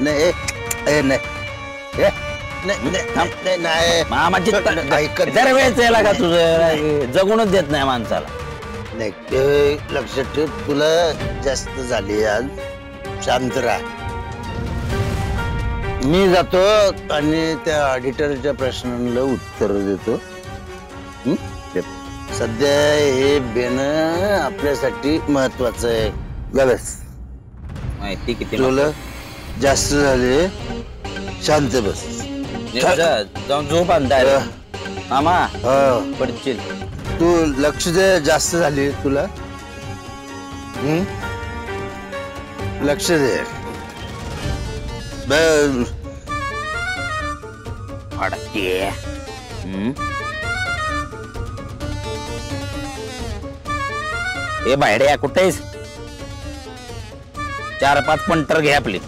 नाही नाही नाही मामाची दरवेळेच यायला का तुझं जगूनच देत नाही माणसाला. नाही ते लक्षात ठेव, तुला जास्त झाली आज, शांत राहा. मी जातो आणि त्या ऑडिटरच्या प्रश्नांना उत्तर देतो. सध्या हे बेणं आपल्यासाठी महत्वाचं आहे. गबस माहिती किती तुला जास्त झाले, शांत बस. जाऊन झोप आणताय मामा. पडशील. तू लक्ष दे, जास्त झाली तुला. लक्ष दे. अडते. ए बाहेर कुठेस? 4-5 पंटर घे आपली.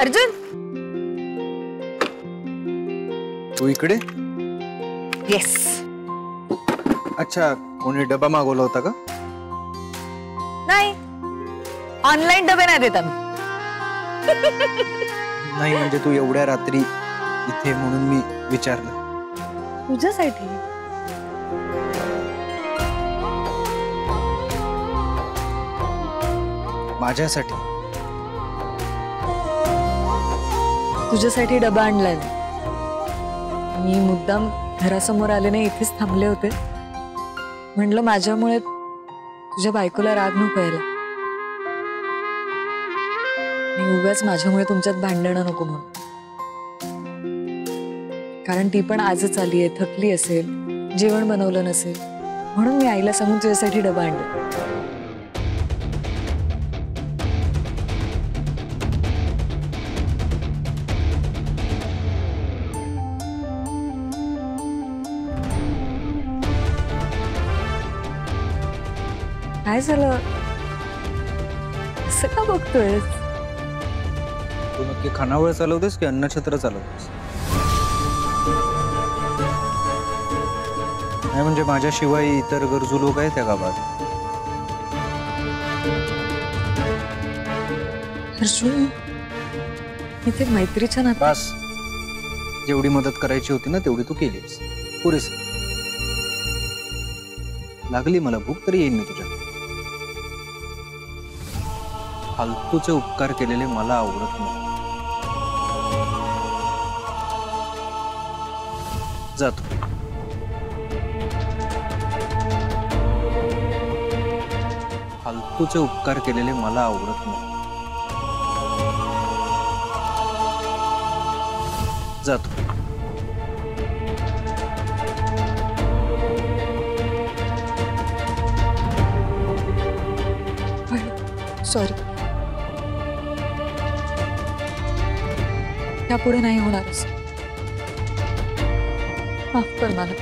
अर्जुन, तू इकडे? येस. अच्छा, कोणी डबा मागवला होता का? नाही, ऑनलाईन डबे नाही देत आम्ही. नाही म्हणजे तू एवढ्या रात्री इथे म्हणून मी विचारलं. तुझ्यासाठी? माझ्यासाठी. तुझ्यासाठी डबा आणलाय. मी मुद्दाम घरासमोर आले नाही, इथेच थांबले होते. म्हणलं माझ्यामुळे तुझ्या बायकोला राग नको यायला, आणि उगाच माझ्यामुळे तुमच्यात भांडणं नको म्हणून. कारण ती पण आजच आलीये, थकली असेल, जेवण बनवलं नसेल, म्हणून मी आईला सांगून तुझ्यासाठी डबा आणला. काय झालं? असं का बघतोयस? तू नक्की खानावळ चालवतेस की अन्नछत्र चालवतेस? नाही म्हणजे माझ्याशिवाय इतर गरजू लोक आहेत त्या गावात. अर्जुन, इथे मैत्रीच्या नात्यात. बस, जेवढी मदत करायची होती ना तेवढी तू केलीस, पुरेस. लागली मला भूक तरी येईन मी तुझ्या. फालतूचे उपकार केलेले मला आवडत नाही. जातो. फालतूचे उपकार केलेले मला आवडत नाही. जातो. सॉरी, यापुढे नाही होणार. माफ कर मला.